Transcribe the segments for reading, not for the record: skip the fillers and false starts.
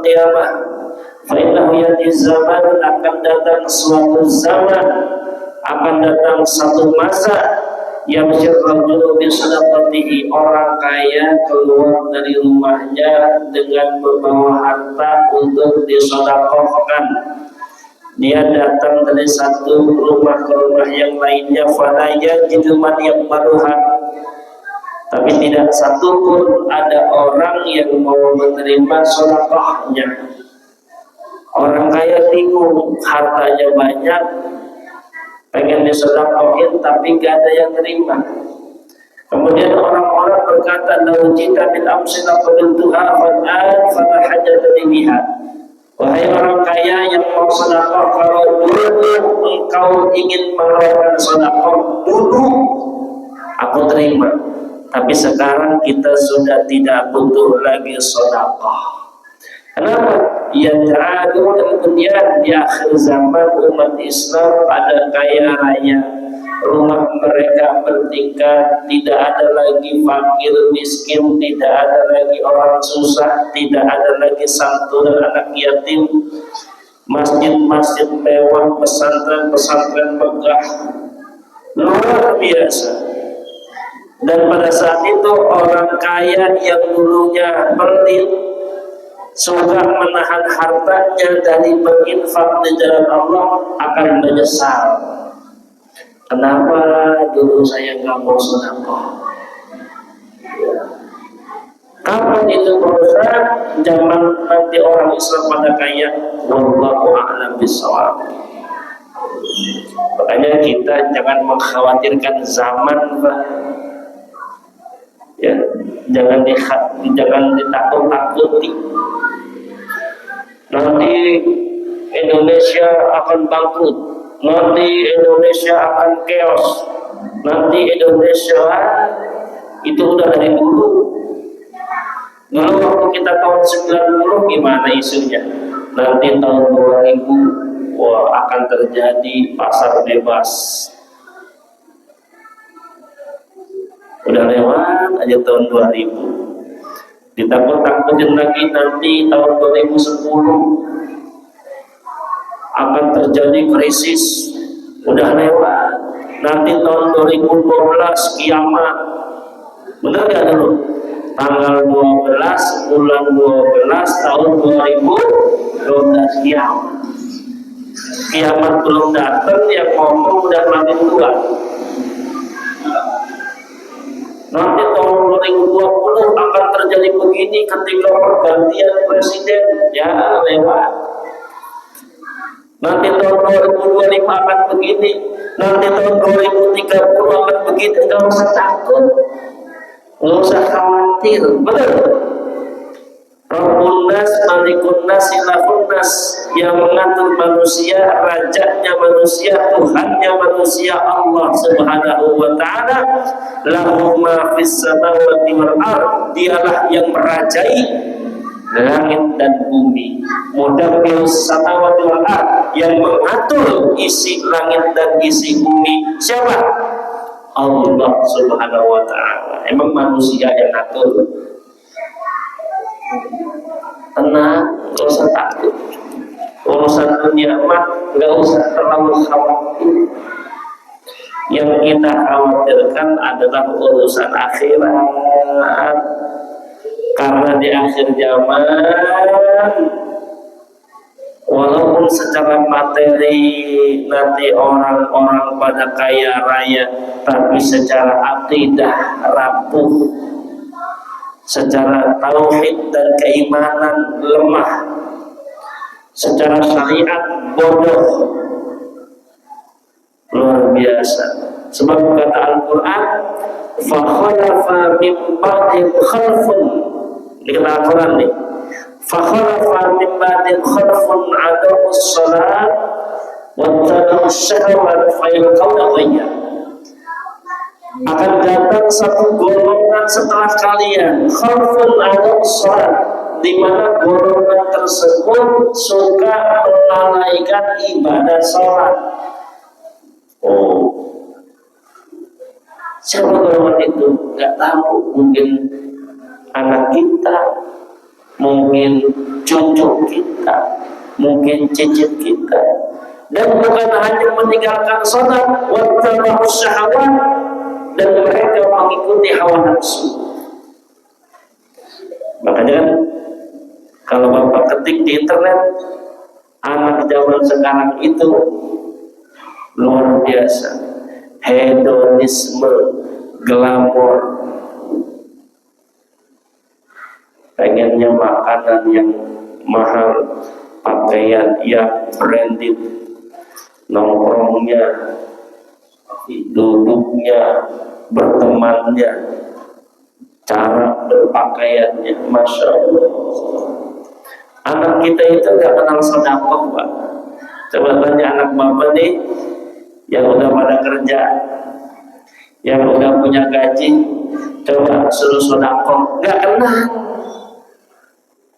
qiyamah. Fa innahu yati zaman, akan datang suatu zaman, akan datang satu masa yang rajulu bi sadaqatihi, orang kaya keluar dari rumahnya dengan membawa harta untuk disedekahkan. Dia datang dari satu rumah ke rumah yang lainnya, fala yajidu man yaqbaluha, tapi tidak satu pun ada orang yang mau menerima sedekahnya. Orang kaya bingung, hartanya banyak, pengen disedekahin tapi gak ada yang terima. Kemudian orang-orang berkata, "Lau jita bil amsina qabiltuha fa'an fala hajata biha." Wahai orang kaya yang mau sedekah, kalau dulu engkau ingin mengeluarkan sedekah, dulu aku terima. Tapi sekarang kita sudah tidak butuh lagi sedekah. Kenapa? Ya ta'adu kemudian di akhir zaman umat Islam pada kaya raya, rumah mereka bertingkat, tidak ada lagi fakir miskin, tidak ada lagi orang susah, tidak ada lagi santunan anak yatim, masjid-masjid mewah, pesantren-pesantren megah, luar biasa. Dan pada saat itu orang kaya yang dulunya pelit, suka menahan hartanya dari berinfak di jalan Allah, akan menyesal. Kenapa dulu saya nggak mau sedekah? Kapan itu berusaha? Zaman nanti orang Islam pada kaya. Wallahu a'lam bishawab. Makanya kita jangan mengkhawatirkan zaman, Pak. Ya, jangan ditakut-takuti. Nanti Indonesia akan bangkrut, nanti Indonesia akan chaos, nanti Indonesia itu udah dari dulu. Dulu waktu kita tahun 90 gimana isunya? Nanti tahun 2000 akan terjadi pasar bebas. Udah lewat aja tahun 2000. Ditakut-takutin lagi nanti tahun 2010 akan terjadi krisis. Udah lewat. Nanti tahun 2012 kiamat. Benar gak dulu? Tanggal 12 bulan 12 tahun 2012 kiamat. Kiamat belum datang, yang ngomong udah mati tua. Nanti tahun 2020 akan terjadi begini ketika pergantian presiden, ya lewat. Nanti tahun 2025 akan begini, nanti tahun 2030 akan begini. Gak usah takut, gak usah khawatir, benar. Rabbun nas, malikun nas, ilahun nas, yang mengatur manusia, rajanya manusia, Tuhannya manusia, Allah Subhanahu wa ta'ala. Lahu ma fis samawati wal ardh, dialah yang merajai langit dan bumi. Mudabbirus samawati wal ardh, yang mengatur isi langit dan isi bumi. Siapa? Allah Subhanahu wa ta'ala. Emang manusia yang ngatur? Tenang, gak usah takut. Urusan dunia mah gak usah terlalu khawatir. Yang kita khawatirkan adalah urusan akhirat. Karena di akhir zaman, walaupun secara materi nanti orang-orang pada kaya raya, tapi secara akidah rapuh, secara tauhid dan keimanan lemah, secara syariat bodoh, luar biasa. Sebab kata Al-Quran, fa khalafa min ba'dihim khalfun, ini kata Al-Quran nih, fa khalafa min ba'dihim khalfun adaa'us shalah wattaba'us syahawat fayalqawna ghayya. Akan datang satu golongan setelah kalian, khalfun adaa'us shalah, di mana golongan tersebut suka melalaikan ibadah sholat. Oh, siapa golongan itu? Nggak tahu. Mungkin anak kita, mungkin cucu kita, mungkin cicit kita, dan bukan hanya meninggalkan salat, wattaba'us syahawat, dan mereka mengikuti hawa nafsu. Makanya kan kalau Bapak ketik di internet, anak zaman sekarang itu luar biasa, hedonisme, glamor, pengennya makanan yang mahal, pakaian yang branded, nongkrongnya, duduknya, bertemannya, cara berpakaiannya, masya Allah. Anak kita itu nggak kenal sedekah, Pak. Coba tanya anak Bapak nih yang udah pada kerja, yang udah punya gaji, coba suruh sedekah, nggak kenal.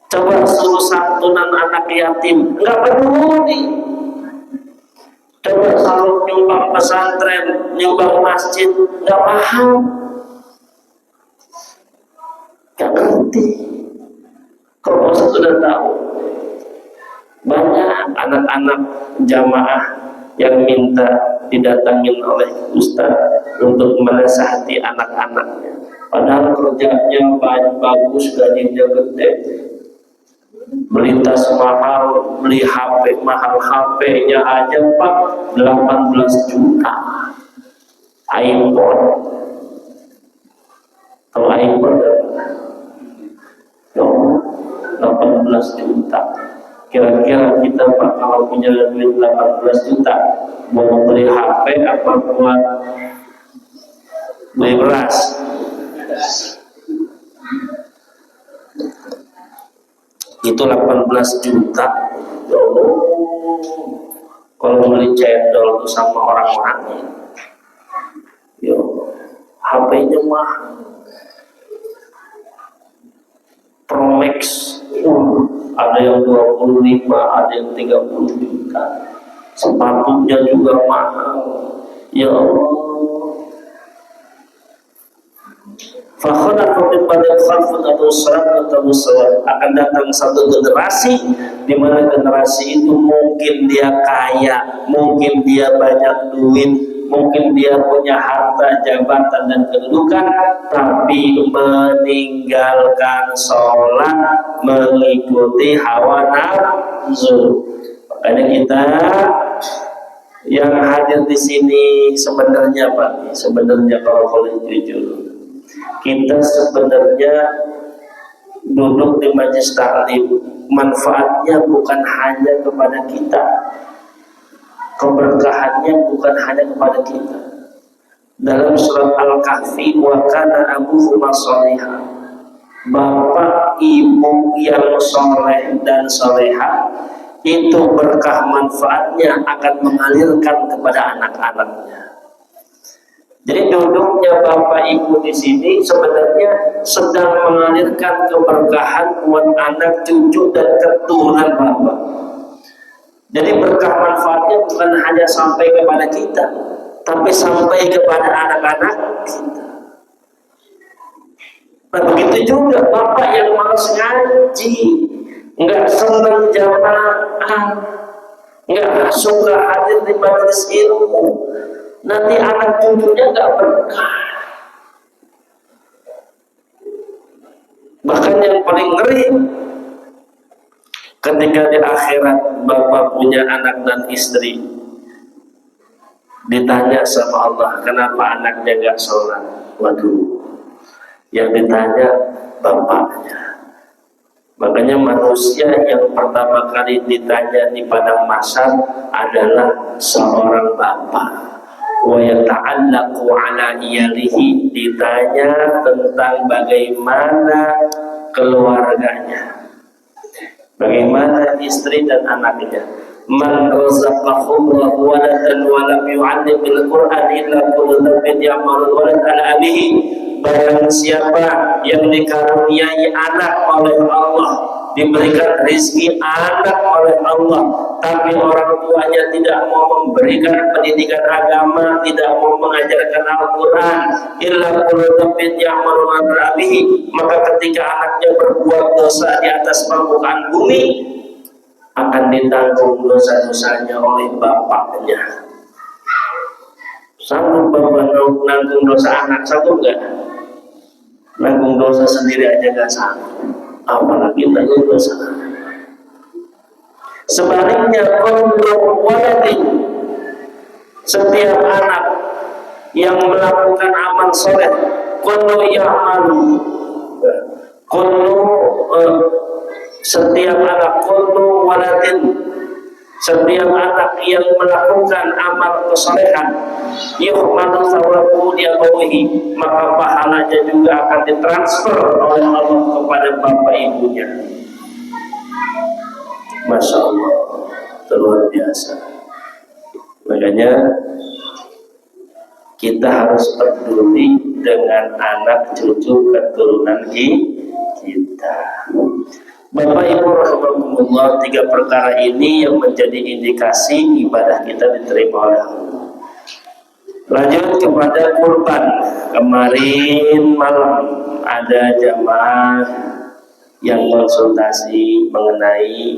Coba suruh santunan anak yatim, nggak peduli. Coba suruh nyumbang pesantren, nyumbang masjid, nggak paham, nggak ngerti. Kalau sudah tahu, banyak anak-anak jamaah yang minta didatangin oleh ustaz untuk menasihati anak-anaknya. Padahal kerjanya bagus, gajinya gede, beli tas mahal, beli HP mahal, HP-nya aja Pak 18 juta. iPhone, kalau iPhone 18 juta. Kira-kira kita Pak kalau punya duit 18 juta mau beli HP apa buat beli beras? Itu 18 juta. Kalau beli cendol itu sama orang-orangnya, HP-nya mahal, Pro Max, ada yang 25, ada yang 30 juta. Sepatunya juga mahal. Ya Allah. Fakhalafa min ba'dihim khalfun adaa'u ssalata wa akan datang satu generasi di mana generasi itu mungkin dia kaya, mungkin dia banyak duit, mungkin dia punya harta, jabatan dan kedudukan, tapi meninggalkan sholat, mengikuti hawa nafsu. Makanya kita yang hadir di sini sebenarnya Pak, sebenarnya kalau boleh jujur, kita sebenarnya duduk di majelis taklim, manfaatnya bukan hanya kepada kita, keberkahannya bukan hanya kepada kita. Dalam surat Al-Kahfi, wa kana abuhuma sholihah, bapak ibu yang soleh dan soleha itu berkah manfaatnya akan mengalirkan kepada anak-anaknya. Jadi duduknya bapak ibu di sini sebenarnya sedang mengalirkan keberkahan buat anak, cucu dan keturunan bapak. Jadi berkah manfaatnya bukan hanya sampai kepada kita, tapi sampai kepada anak-anak kita. Nah begitu juga bapak yang malas ngaji, nggak senang jamaah, nggak suka hadir di majelis ilmu, nanti anak cucunya nggak berkah. Bahkan yang paling ngeri, ketika di akhirat bapak punya anak dan istri, ditanya sama Allah, kenapa anaknya nggak sholat? Waduh, yang ditanya bapaknya. Makanya manusia yang pertama kali ditanya di padang mahsyar adalah seorang bapak. Wa yata'allaqu ala iyalihi, ditanya tentang bagaimana keluarganya, bagaimana istri dan anaknya. Man razaqahu waladan wa lam yu'allim bil Qur'an illa kullu dhanbin ya'malu walad ala abihi. Barang siapa yang dikaruniai anak oleh Allah diberikan rezeki anak oleh Allah, tapi orang tuanya tidak mau memberikan pendidikan agama, tidak mau mengajarkan Al-Quran, illa qulubin ya'maluna birabihi, maka ketika anaknya berbuat dosa di atas permukaan bumi, akan ditanggung dosa-dosanya oleh bapaknya. Sanggup bapak nanggung dosa anak, sanggup enggak? Nanggung dosa sendiri aja enggak sanggup, apalagi nanggung dosa anak. Sebaliknya, kullu waladin, setiap anak yang melakukan amal soleh, kullu ya'malu, setiap anak, kullu waladin, setiap anak yang melakukan amal kesolehan, yuhmadu thawabu li abawihi, maka pahalanya juga akan ditransfer oleh Allah kepada bapak ibunya. Masya Allah, luar biasa. Makanya kita harus peduli dengan anak cucu keturunan kita. Bapak Ibu rahimakumullah, 3 perkara ini yang menjadi indikasi ibadah kita diterima oleh Allah. Lanjut kepada kurban. Kemarin malam ada jamaah yang konsultasi mengenai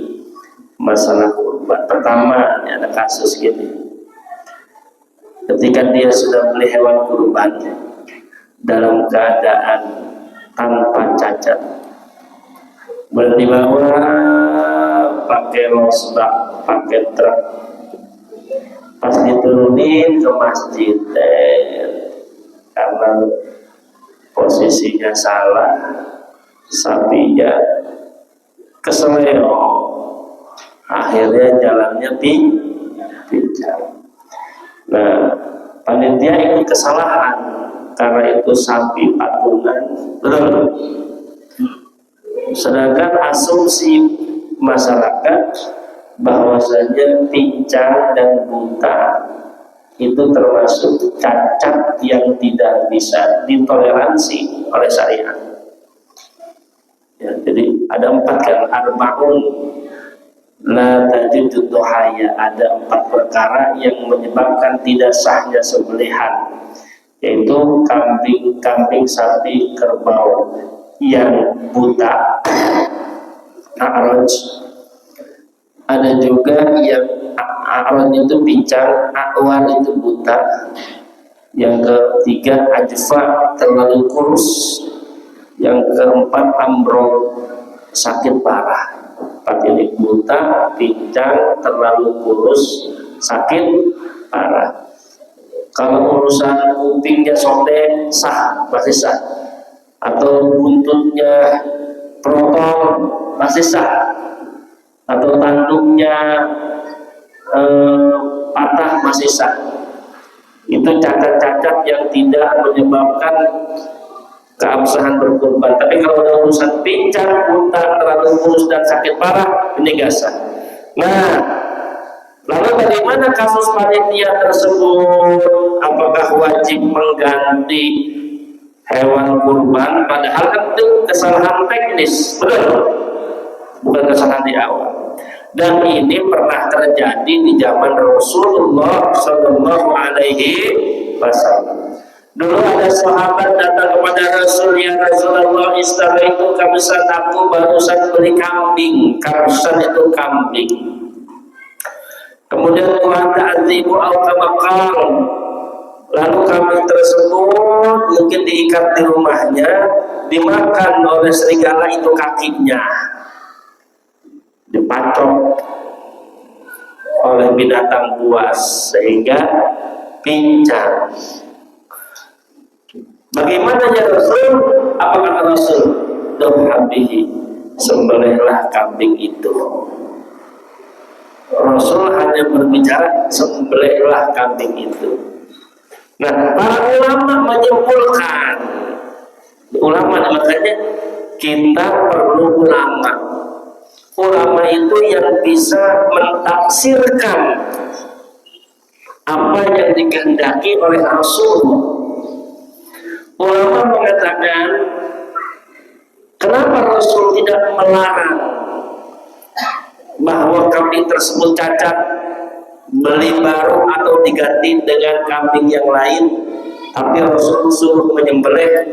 masalah kurban. Pertama, ada kasus gini. Ketika dia sudah beli hewan kurban dalam keadaan tanpa cacat, berdibawa pakai losbak, pakai truk, pas diturunin ke masjid karena posisinya salah, sapinya keseleo, akhirnya jalannya pincang. Nah, panitia ikut kesalahan karena itu sapi patungan, betul. Sedangkan asumsi masyarakat bahwasanya pincang dan buta itu termasuk cacat yang tidak bisa ditoleransi oleh syariat. Ya, jadi ada 4 kan, arba'un la tajudu duhaya, ada 4 perkara yang menyebabkan tidak sahnya sembelihan, yaitu kambing, sapi, kerbau yang buta, a'raj. Ada juga yang a'raj itu pincang, a'war itu buta. Yang ketiga ajfa, terlalu kurus. Yang keempat amrod, sakit parah. 4 ini buta, pincang, terlalu kurus, sakit parah. Kalau urusan kupingnya sondek, sah, masih sah. Atau buntutnya protol, masih sah. Atau tanduknya patah, masih sah. Itu cacat-cacat yang tidak menyebabkan keabsahan berkurban. Tapi kalau ada urusan pincang, buta, terlalu kurus dan sakit parah, ini gak sah. Nah, lalu bagaimana kasus panitia tersebut? Apakah wajib mengganti hewan kurban? Padahal kan itu kesalahan teknis, betul? Bukan kesalahan di awal. Dan ini pernah terjadi di zaman Rasulullah Sallallahu Alaihi Wasallam. Dulu ada sahabat datang kepada Rasul, ya Rasulullah, istana itu kabsan, aku barusan beli kambing. Kabsan itu kambing. Kemudian Tuhan ta'adzibu al-kamakal. Lalu kambing tersebut mungkin diikat di rumahnya, dimakan oleh serigala itu kakinya, dipacok oleh binatang buas sehingga pincang. Bagaimana ya Rasul? Apa kata Rasul? Dohabihi, sembelihlah kambing itu. Rasul hanya berbicara sembelihlah kambing itu. Nah, para ulama menyimpulkan, makanya kita perlu ulama. Ulama itu yang bisa mentafsirkan apa yang dikehendaki oleh Rasulullah. Ulama mengatakan, kenapa Rasul tidak melarang bahwa kambing tersebut cacat, beli baru atau diganti dengan kambing yang lain, tapi Rasul suruh menyembelih,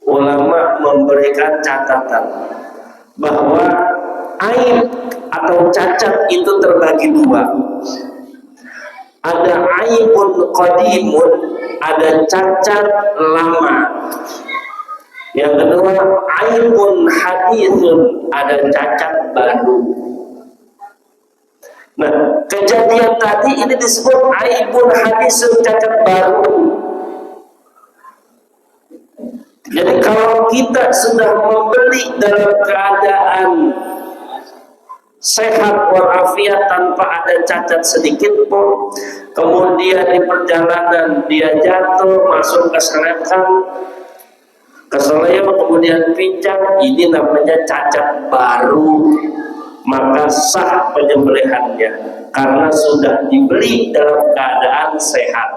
ulama memberikan catatan bahwa aib atau cacat itu terbagi dua. Ada aibun qadimun, ada cacat lama. Yang kedua, aibun hadithun, ada cacat baru. Nah, kejadian tadi ini disebut aibun hadithun, cacat baru. Jadi kalau kita sudah membeli dalam keadaan sehat walafiat tanpa ada cacat sedikit pun, kemudian di perjalanan dia jatuh, masuk keseleo, kemudian pincang, ini namanya cacat baru, maka sah penyembelihannya karena sudah dibeli dalam keadaan sehat.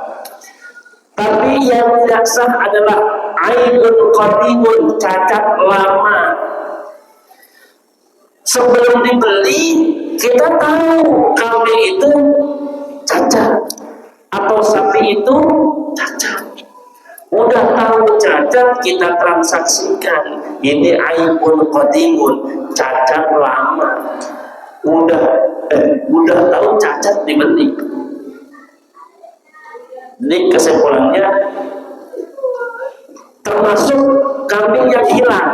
Tapi yang tidak sah adalah aibun qadimun, cacat lama. Sebelum dibeli kita tahu kambing itu cacat atau sapi itu cacat. Udah tahu cacat, kita transaksikan. Ini aibun qadimun, cacat lama. Udah tahu cacat dibeli. Jadi kesimpulannya termasuk kambing yang hilang.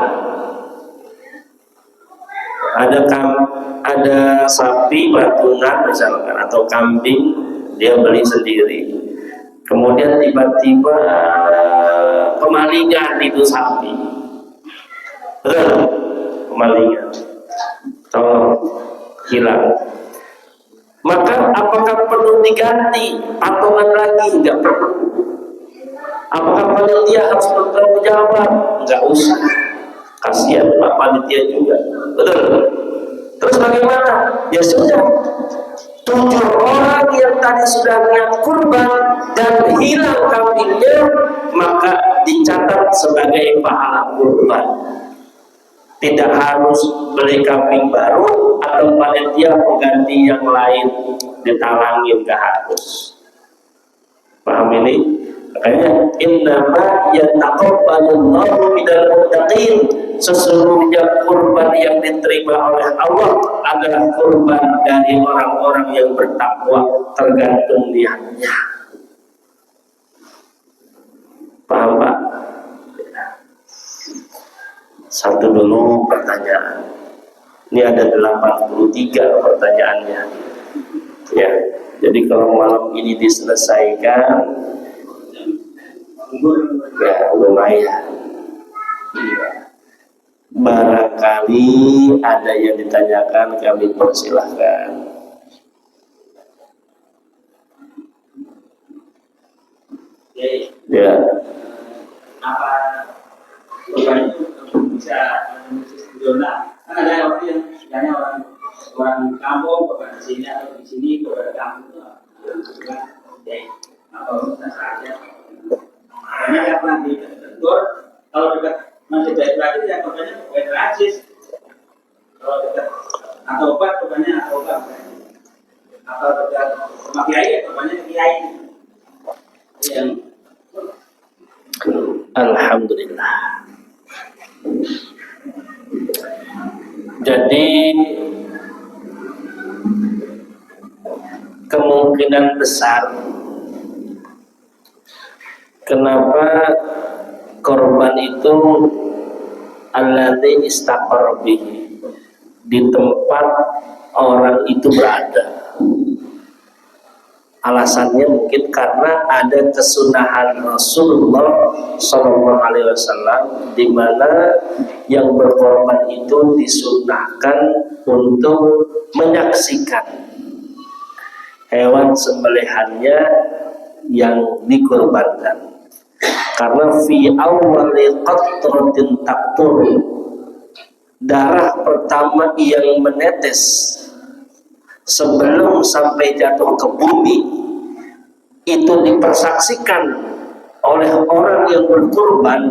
Ada sapi patungan misalkan atau kambing dia beli sendiri, kemudian tiba-tiba kemalingan itu sapi, kemalingan atau hilang, maka apakah perlu diganti patungan lagi? Enggak perlu. Apakah panitia harus bertanggung jawab? Enggak usah, kasihan Pak panitia juga. Betul. Terus bagaimana? Ya sudah, 7 orang yang tadi sudah niat kurban dan hilang kambingnya, maka dicatat sebagai pahala kurban. Tidak harus beli kambing baru atau panitia mengganti yang lain ditalangin, enggak harus. Paham ini? Makanya innama yataqabbalullahu minal muttaqin, sesungguhnya kurban yang diterima oleh Allah adalah kurban dari orang-orang yang bertakwa, tergantung niatnya. Paham Pak? Satu dulu pertanyaan. Ini ada 83 pertanyaannya. Ya, jadi kalau malam ini diselesaikan, ya lumayan. Ya. Barangkali ada yang ditanyakan, kami persilahkan. Ya. Apa korban itu bisa zona? Kan ada orang yang istilahnya orang kampung, korban di sini atau di sini, korban kampung itu apa bisa saja. Karena karena di Tegur, kalau dekat masih baik lagi ya korbannya baik rajis. Kalau dekat atau obat korbannya atau obat. Atau dekat sama kiai ya korbannya kiai. Yang Alhamdulillah. Jadi kemungkinan besar kenapa korban itu alladzi istaqarra bihi, di tempat orang itu berada. Alasannya mungkin karena ada kesunahan Rasulullah Shallallahu Alaihi Wasallam, di mana yang berkorban itu disunahkan untuk menyaksikan hewan sembelihannya yang dikorbankan. Karena fi awwali qatratin taqtur, darah pertama yang menetes sebelum sampai jatuh ke bumi itu dipersaksikan oleh orang yang berkorban,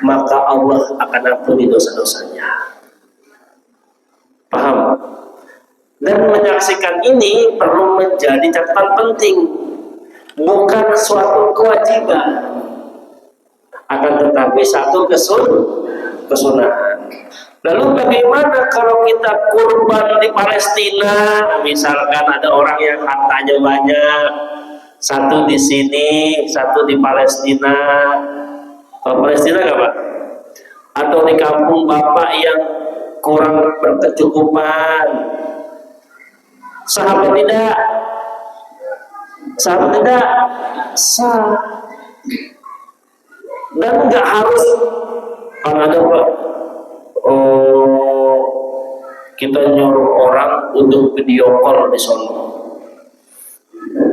maka Allah akan ampuni dosa-dosanya. Paham? Dan menyaksikan ini perlu menjadi catatan penting, bukan suatu kewajiban, akan tetapi satu kesunahan. Lalu bagaimana kalau kita kurban di Palestina? Misalkan ada orang yang hartanya banyak, satu di sini, satu di Palestina. Kalau Palestina nggak Pak? Atau di kampung Bapak yang kurang berkecukupan. Sah apa tidak? Sah apa tidak? Sah. Dan nggak harus ada Pak. Kita nyuruh orang untuk video call di sana.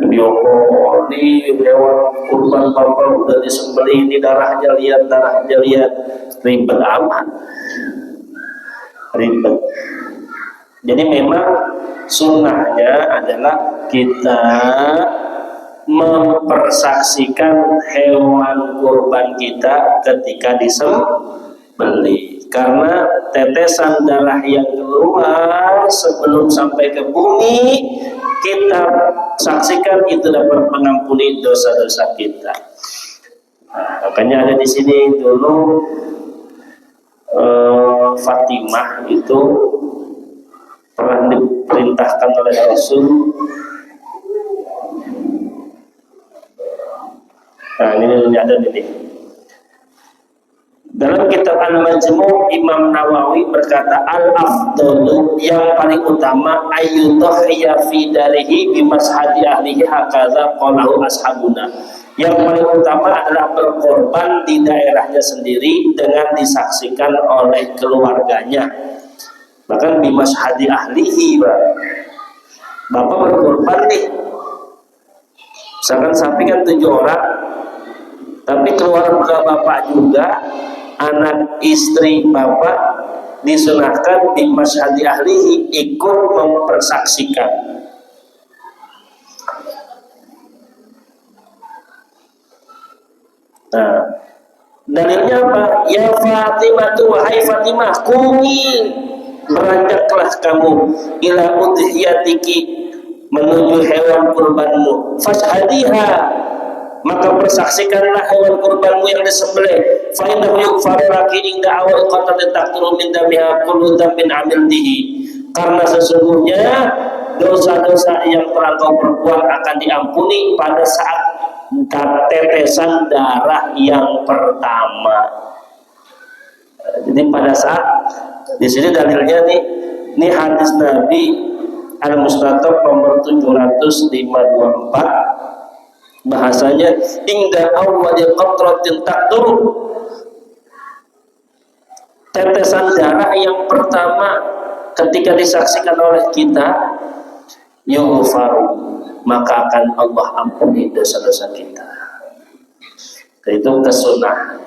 Video call, di hewan kurban Bapak udah disembelih, ini darahnya lihat, ribet amat, ribet. Jadi memang sunnahnya adalah kita mempersaksikan hewan kurban kita ketika disembelih. Karena tetesan darah yang keluar sebelum sampai ke bumi, kita saksikan itu dapat mengampuni dosa-dosa kita. Nah, makanya ada di sini dulu Fatimah itu pernah diperintahkan oleh Rasul. Nah ini ada ini. Dalam kitab Al-Majmu' Imam Nawawi berkata al-afdalu, yang paling utama ayyudhiya fi darihi bimashadi ahlihi hakaza qalahu ashabuna. Yang paling utama adalah berkorban di daerahnya sendiri dengan disaksikan oleh keluarganya. Bahkan bimashadi ahlihi, Bapak berkorban nih. Misalkan sapi kan 7 orang, tapi keluarga Bapak juga, anak istri Bapak disunahkan di masyhadi ahlihi ikut mempersaksikan. Nah, dalilnya apa? Ya Fatimah, wahai Fatimah, kumi, beranjaklah kamu ila udhiyatiki, menuju hewan kurbanmu, fashhadiha, maka persaksikanlah hewan kurbanmu yang disembelih. Fa innahu yughfaru laki inda awal qatlin taqtulu min damiha kullu dhanbin amiltihi. Karena sesungguhnya dosa-dosa yang telah kau perbuat akan diampuni pada saat tetesan darah yang pertama. Jadi pada saat di sini dalilnya nih, ini hadis Nabi Al-Mustatab nomor 754. Bahasanya inda awwali qatratin taqturu, tetesan darah yang pertama ketika disaksikan oleh kita, yughfaru, maka akan Allah ampuni dosa-dosa kita. Itu kesunahan.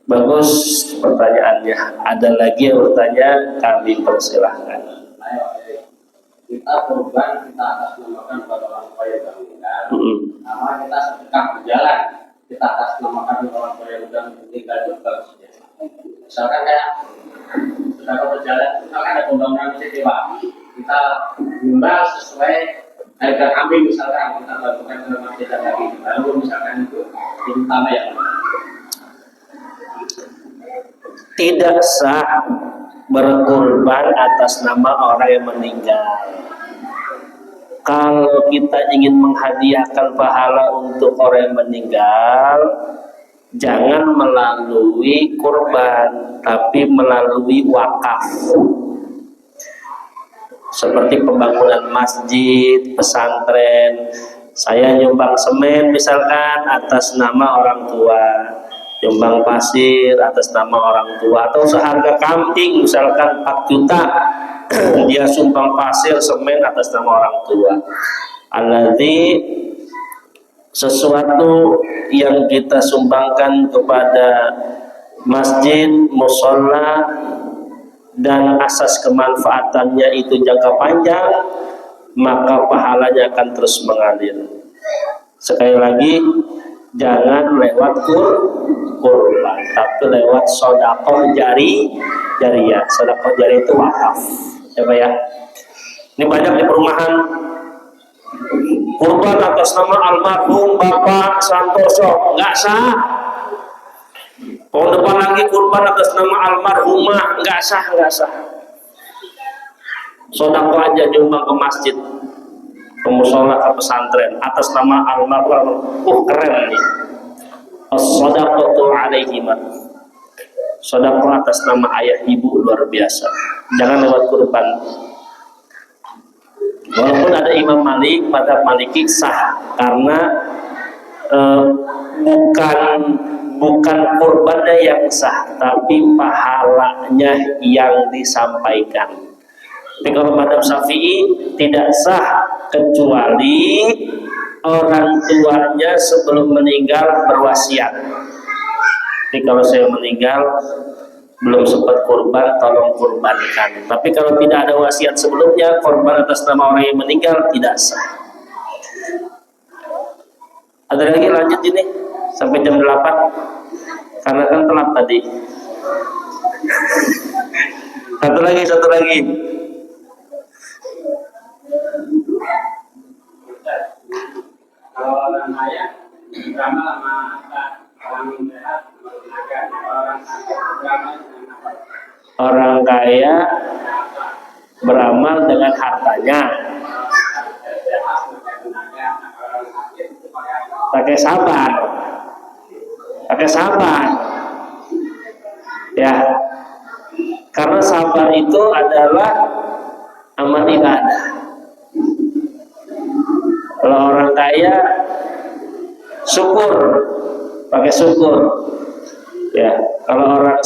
Bagus pertanyaannya. Ada lagi yang bertanya, kami persilahkan. Kita korban, kita atas namakan kepada orang tua yang meninggal. Nama kita sedekah berjalan, kita atas namakan orang tua yang sudah meninggal itu bagus. Misalkan kayak sedekah berjalan, misalkan ada pembangunan masjid, kita nyumbang sesuai harga kambing, misalkan kita bantukan ke masjid lagi, lalu misalkan itu utama yang tidak sah berkorban atas nama orang yang meninggal. Kalau kita ingin menghadiahkan pahala untuk orang yang meninggal, jangan melalui kurban, tapi melalui wakaf. Seperti pembangunan masjid, pesantren. Saya nyumbang semen misalkan atas nama orang tua, nyumbang pasir atas nama orang tua, atau seharga kambing misalkan 4 juta dia sumbang pasir semen atas nama orang tua. Alladzi, sesuatu yang kita sumbangkan kepada masjid, musholla, dan asas kemanfaatannya itu jangka panjang, maka pahalanya akan terus mengalir. Sekali lagi, jangan lewat kurban, tapi lewat sedekah jariyah. Sedekah jariyah itu wakaf. Ya Pak ya. Ini banyak di perumahan, kurban atas nama almarhum Bapak Santoso, nggak sah. Tahun depan lagi kurban atas nama almarhumah, nggak sah, nggak sah. Sodako aja nyumbang ke masjid, ke musola, ke pesantren atas nama almarhum. Keren nih. As-sadaqatu alaihima. Sedekah atas nama ayah ibu luar biasa. Jangan lewat kurban. Walaupun ada Imam Malik, mazhab Maliki sah karena bukan kurbannya yang sah, tapi pahalanya yang disampaikan. Tapi kalau mazhab Syafi'i tidak sah kecuali orang tuanya sebelum meninggal berwasiat. Jadi kalau saya meninggal belum sempat kurban, tolong kurbankan. Tapi kalau tidak ada wasiat sebelumnya, kurban atas nama orang yang meninggal tidak sah. Ada lagi lanjut ini sampai jam 8 karena kan telat tadi. Satu lagi. Kalau orang kaya beramal sama orang sehat, orang kaya beramal dengan hartanya, pakai sabar ya, karena sabar itu adalah amal ibadah. Kalau orang kaya syukur, pakai syukur ya. Kalau orang